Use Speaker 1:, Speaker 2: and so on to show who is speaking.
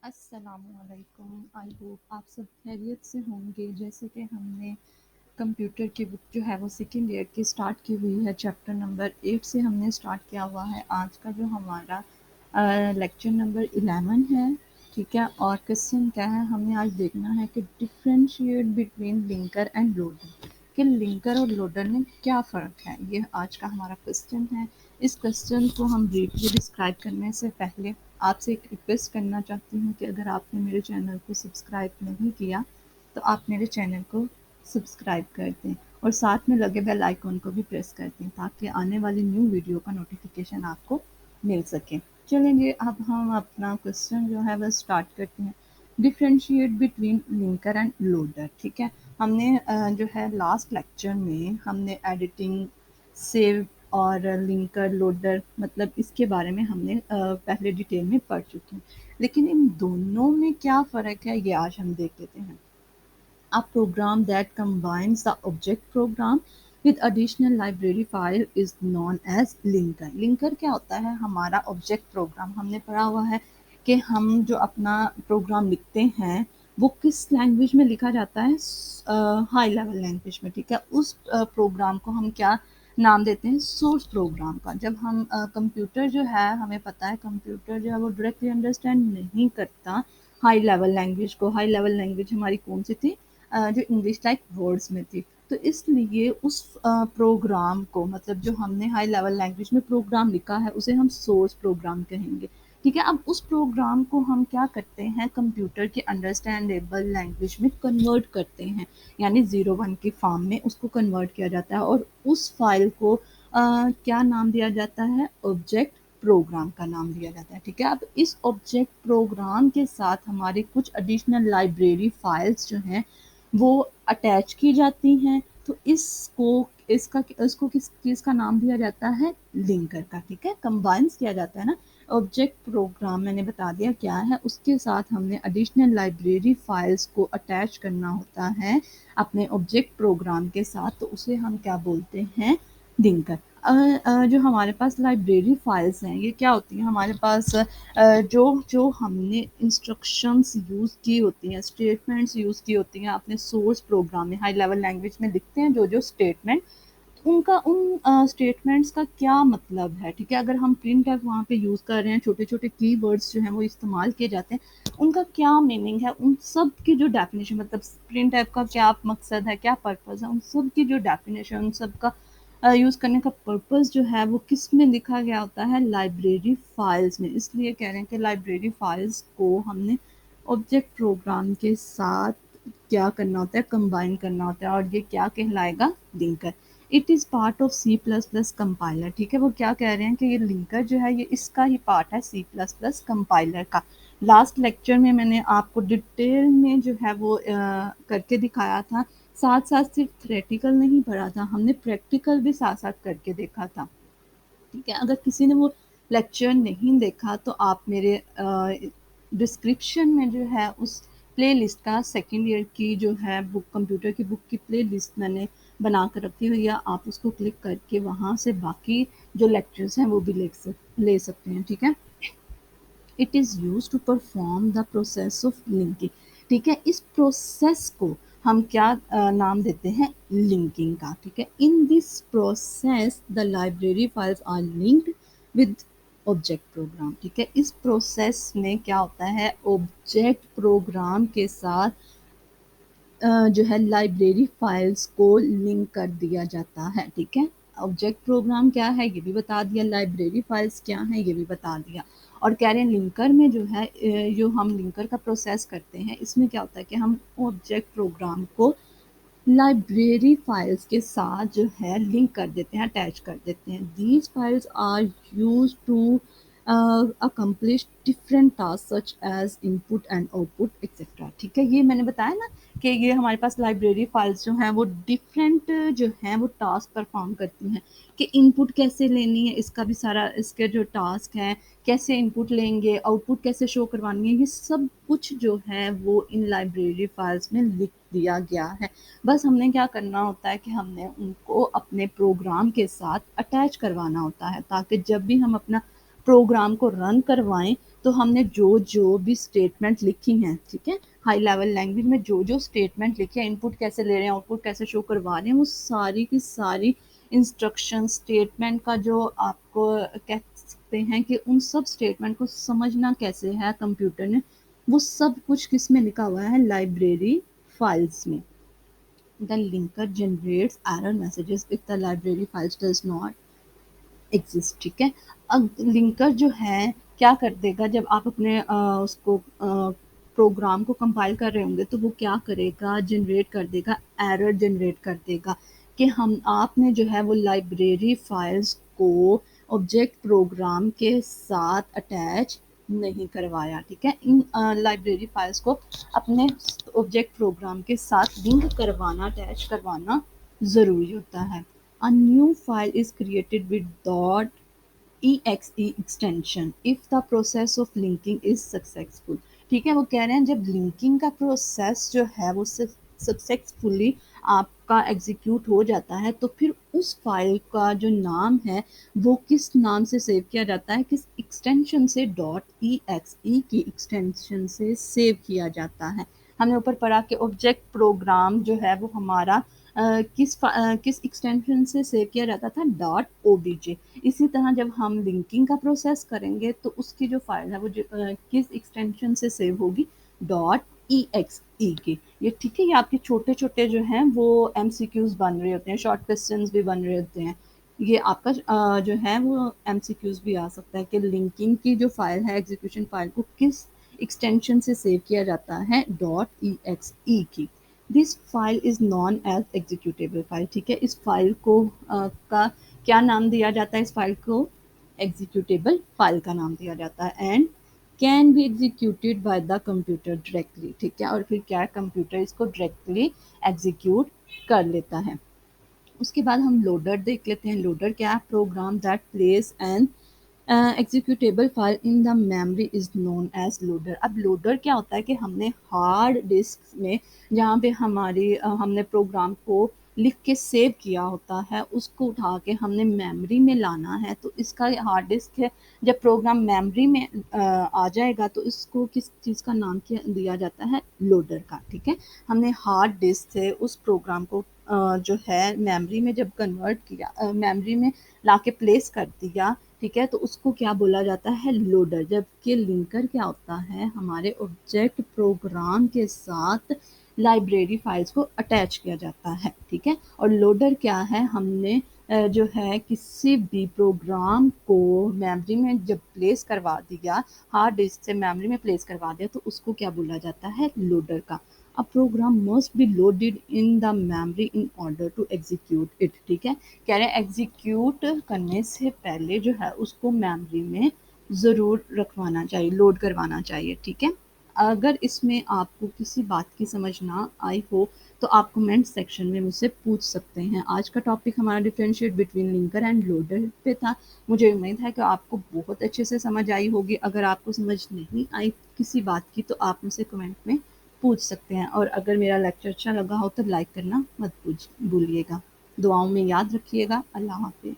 Speaker 1: अस्सलाम वालेकुम। I hope आप सब खैरियत से होंगे। जैसे कि हमने कंप्यूटर की बुक जो है वो सेकेंड ईयर की स्टार्ट की हुई है, चैप्टर नंबर 8 से हमने स्टार्ट किया हुआ है। आज का जो हमारा लेक्चर नंबर 11 है, ठीक है। और क्वेश्चन क्या है, हमें आज देखना है कि differentiate between linker end loader, कि लिंकर और लोडर में क्या फ़र्क है। ये आज का हमारा क्वेश्चन है। इस क्वेश्चन को हम ब्रीफली डिस्क्राइब करने से पहले आपसे एक रिक्वेस्ट करना चाहती हूँ कि अगर आपने मेरे चैनल को सब्सक्राइब नहीं किया तो आप मेरे चैनल को सब्सक्राइब कर दें और साथ में लगे बेल आइकन को भी प्रेस कर दें ताकि आने वाली न्यू वीडियो का नोटिफिकेशन आपको मिल सके। चलेंगे, अब हम अपना क्वेश्चन जो है वह स्टार्ट करते हैं। Differentiate between linker end loader, ठीक है। हमने जो है लास्ट लेक्चर में हमने एडिटिंग, सेव और लिंकर लोडर मतलब इसके बारे में हमने पहले डिटेल में पढ़ चुके हैं। लेकिन इन दोनों में क्या फ़र्क है ये आज हम देख लेते हैं। A program that combines the object program with additional library file is known as linker. Linker क्या होता है, हमारा ऑब्जेक्ट प्रोग्राम। हमने पढ़ा हुआ है कि हम जो अपना प्रोग्राम लिखते हैं वो किस लैंग्वेज में लिखा जाता है, हाई लेवल लैंग्वेज में, ठीक है। उस प्रोग्राम को हम क्या नाम देते हैं, सोर्स प्रोग्राम का। जब हम कंप्यूटर जो है, हमें पता है कंप्यूटर जो है वो डायरेक्टली अंडरस्टैंड नहीं करता हाई लेवल लैंग्वेज को। हाई लेवल लैंग्वेज हमारी कौन सी थी, जो इंग्लिश लाइक वर्ड्स में थी। तो इसलिए उस प्रोग्राम को, मतलब जो हमने हाई लेवल लैंग्वेज में प्रोग्राम लिखा है उसे हम सोर्स प्रोग्राम कहेंगे, ठीक है। अब उस प्रोग्राम को हम क्या करते हैं, कंप्यूटर के अंडरस्टैंडेबल लैंग्वेज में कन्वर्ट करते हैं, यानी 01 की फॉर्म में उसको कन्वर्ट किया जाता है और उस फाइल को क्या नाम दिया जाता है, ऑब्जेक्ट प्रोग्राम का नाम दिया जाता है, ठीक है। अब इस ऑब्जेक्ट प्रोग्राम के साथ हमारे कुछ एडिशनल लाइब्रेरी फाइल्स जो हैं वो अटैच की जाती हैं। तो इसको किस चीज़ का नाम दिया जाता है, लिंकर का, ठीक है। कंबाइंस किया जाता है ना, ऑब्जेक्ट प्रोग्राम मैंने बता दिया क्या है, उसके साथ हमने एडिशनल लाइब्रेरी फाइल्स को अटैच करना होता है अपने ऑब्जेक्ट प्रोग्राम के साथ, तो उसे हम क्या बोलते हैं, लिंकर। जो हमारे पास लाइब्रेरी फाइल्स हैं ये क्या होती हैं, हमारे पास जो जो हमने इंस्ट्रक्शंस यूज़ की होती हैं, स्टेटमेंट्स यूज़ की होती हैं अपने सोर्स प्रोग्राम में, हाई लेवल लैंग्वेज में लिखते हैं जो जो स्टेटमेंट, उनका उन स्टेटमेंट्स का क्या मतलब है, ठीक है। अगर हम प्रिंट एफ वहाँ पे यूज़ कर रहे हैं, छोटे छोटे कीवर्ड्स जो हैं वो इस्तेमाल किए जाते हैं, उनका क्या मीनिंग है, उन सब की जो डेफिनेशन, मतलब प्रिंट एफ का क्या मकसद है, क्या पर्पज़ है, उन सब की जो डेफिनेशन, उन सब का यूज़ करने का पर्पस जो है वो किस में लिखा गया होता है, लाइब्रेरी फाइल्स में। इसलिए कह रहे हैं कि लाइब्रेरी फाइल्स को हमने ऑब्जेक्ट प्रोग्राम के साथ क्या करना होता है, कंबाइन करना होता है, और ये क्या कहलाएगा, linker. It is part of C plus plus compiler, ठीक है। वो क्या कह रहे हैं कि ये लिंकर जो है ये इसका ही पार्ट है सी प्लस प्लस कंपाइलर का। लास्ट लेक्चर में मैंने आपको डिटेल में जो है वो करके दिखाया था, साथ साथ सिर्फ थ्योरेटिकल नहीं पढ़ा था, हमने प्रैक्टिकल भी साथ साथ करके देखा था, ठीक है। अगर किसी ने वो लेक्चर नहीं देखा तो आप मेरे डिस्क्रिप्शन में जो है उस प्ले लिस्ट का, सेकेंड ईयर की जो है बुक, कंप्यूटर की बुक की प्ले लिस्ट मैंने बना कर रखी हुई है, आप उसको क्लिक करके वहाँ से बाकी जो लेक्चर्स हैं वो भी ले सकते हैं, ठीक है। It is use to perform the process of linking, ठीक है। इस प्रोसेस को हम क्या नाम देते हैं, लिंकिंग का, ठीक है। In this process the library files are linked with object program, ठीक है। इस प्रोसेस में क्या होता है, ऑब्जेक्ट प्रोग्राम के साथ जो है लाइब्रेरी फाइल्स को लिंक कर दिया जाता है, ठीक है। ऑब्जेक्ट प्रोग्राम क्या है ये भी बता दिया, लाइब्रेरी फाइल्स क्या है ये भी बता दिया। और कह रहे हैं लिंकर में जो है जो हम लिंकर का प्रोसेस करते हैं इसमें क्या होता है कि हम ऑब्जेक्ट प्रोग्राम को लाइब्रेरी फाइल्स के साथ जो है लिंक कर देते हैं, अटैच कर देते हैं। These files are use to accomplish different tasks such as input and output etc, ठीक है। ये मैंने बताया ना कि ये हमारे पास लाइब्रेरी फाइल्स जो हैं वो डिफरेंट जो हैं वो टास्क परफॉर्म करती हैं, कि इनपुट कैसे लेनी है, इसका भी सारा इसके जो टास्क हैं, कैसे इनपुट लेंगे, आउटपुट कैसे शो करवानी है, ये सब कुछ जो है वो इन लाइब्रेरी फाइल्स में लिख दिया गया है। बस हमने क्या करना होता है कि हमने उनको अपने प्रोग्राम के साथ अटैच करवाना होता है ताकि जब भी हम अपना प्रोग्राम को रन करवाएं تو ہم نے جو بھی اسٹیٹمنٹ لکھی ہیں، ٹھیک ہے، ہائی لیول لینگویج میں جو اسٹیٹمنٹ لکھی ہے، ان پٹ کیسے لے رہے ہیں، آؤٹ پٹ کیسے شو کروا رہے ہیں، وہ ساری کی ساری انسٹرکشن اسٹیٹمنٹ کا جو آپ کو کہہ سکتے ہیں کہ ان سب اسٹیٹمنٹ کو سمجھنا کیسے ہے کمپیوٹر نے، وہ سب کچھ کس میں لکھا ہوا ہے، لائبریری فائلز میں. The linker generates error messages if the library files does not exist. ٹھیک ہے، اب لنکر جو ہے کیا کر دے گا، جب آپ اپنے اس کو پروگرام کو کمپائل کر رہے ہوں گے تو وہ کیا کرے گا، جنریٹ کر دے گا، ایرر جنریٹ کر دے گا کہ آپ نے جو ہے وہ لائبریری فائلز کو آبجیکٹ پروگرام کے ساتھ اٹیچ نہیں کروایا. ٹھیک ہے، ان لائبریری فائلز کو اپنے آبجیکٹ پروگرام کے ساتھ لنک کروانا، اٹیچ کروانا ضروری ہوتا ہے. A new file is created with .exe extension if the process of linking is successful. ٹھیک ہے، وہ کہہ رہے ہیں جب لنکنگ کا پروسیس جو ہے وہ سکسیسفلی آپ کا ایگزیکیوٹ ہو جاتا ہے تو پھر اس فائل کا جو نام ہے وہ کس نام سے سیو کیا جاتا ہے، کس ایکسٹینشن سے، .exe کی ایکسٹینشن سے سیو کیا جاتا ہے. ہم نے اوپر پڑھا کہ آبجیکٹ پروگرام جو ہے وہ ہمارا کس ایکسٹینشن سے سیو کیا جاتا تھا، .obj. اسی طرح جب ہم لنکنگ کا پروسیس کریں گے تو اس کی جو فائل ہے وہ کس ایکسٹینشن سے سیو ہوگی، .exe کی. یہ ٹھیک ہے، یہ آپ کے چھوٹے چھوٹے جو ہیں وہ ایم سی کیوز بن رہے ہوتے ہیں، شارٹ کوسچنز بھی بن رہے ہوتے ہیں. یہ آپ کا جو ہے وہ ایم سی کیوز بھی آ سکتا ہے کہ لنکنگ کی جو فائل ہے، ایگزیکیوشن فائل کو کس ایکسٹینشن سے سیو کیا جاتا ہے، .exe کی. This file is known as executable file. ٹھیک ہے، اس فائل کو کا کیا نام دیا جاتا ہے، اس فائل کو ایگزیکیوٹیبل فائل کا نام دیا جاتا ہے. And can be executed by the computer directly. ٹھیک ہے، اور پھر کیا کمپیوٹر اس کو ڈائریکٹلی ایگزیکیوٹ کر لیتا ہے. اس کے بعد ہم لوڈر دیکھ لیتے ہیں. لوڈر کیا، program that place an executable file in the memory is known as loader. اب لوڈر کیا ہوتا ہے کہ ہم نے ہارڈ ڈسک میں جہاں پہ ہم نے پروگرام کو لکھ کے سیو کیا ہوتا ہے اس کو اٹھا کے ہم نے میموری میں لانا ہے. تو اس کا ہارڈ ڈسک ہے، جب پروگرام میموری میں آ جائے گا تو اس کو کس چیز کا نام دیا جاتا ہے، لوڈر کا. ٹھیک ہے، ہم نے ہارڈ ڈسک سے اس پروگرام کو جو ہے میموری میں جب کنورٹ کیا، میموری میں لا کے پلیس کر دیا، ٹھیک ہے، تو اس کو کیا بولا جاتا ہے، لوڈر. جبکہ لنکر کیا ہوتا ہے، ہمارے آبجیکٹ پروگرام کے ساتھ لائبریری فائلز کو اٹیچ کیا جاتا ہے. ٹھیک ہے، اور لوڈر کیا ہے، ہم نے جو ہے کسی بھی پروگرام کو میموری میں جب پلیس کروا دیا، ہارڈ ڈسک سے میموری میں پلیس کروا دیا، تو اس کو کیا بولا جاتا ہے، لوڈر کا. A program must be loaded in the memory in order to execute it. ٹھیک ہے، کہہ رہے ہیں ایگزیکیوٹ کرنے سے پہلے جو ہے اس کو میموری میں ضرور رکھوانا چاہیے، لوڈ کروانا چاہیے. ٹھیک ہے، اگر اس میں آپ کو کسی بات کی سمجھ نہ آئی ہو تو آپ کمنٹ سیکشن میں مجھ سے پوچھ سکتے ہیں. آج کا ٹاپک ہمارا ڈیفرینشیٹ بٹوین لنکر اینڈ لوڈر پہ تھا. مجھے امید ہے کہ آپ کو بہت اچھے سے سمجھ آئی ہوگی. اگر آپ کو سمجھ نہیں آئی کسی بات کی تو آپ مجھ سے کمنٹ میں پوچھ سکتے ہیں. اور اگر میرا لیکچر اچھا لگا ہو تو لائک کرنا مت بھولیے گا. دعاؤں میں یاد رکھیے گا. اللہ حافظ.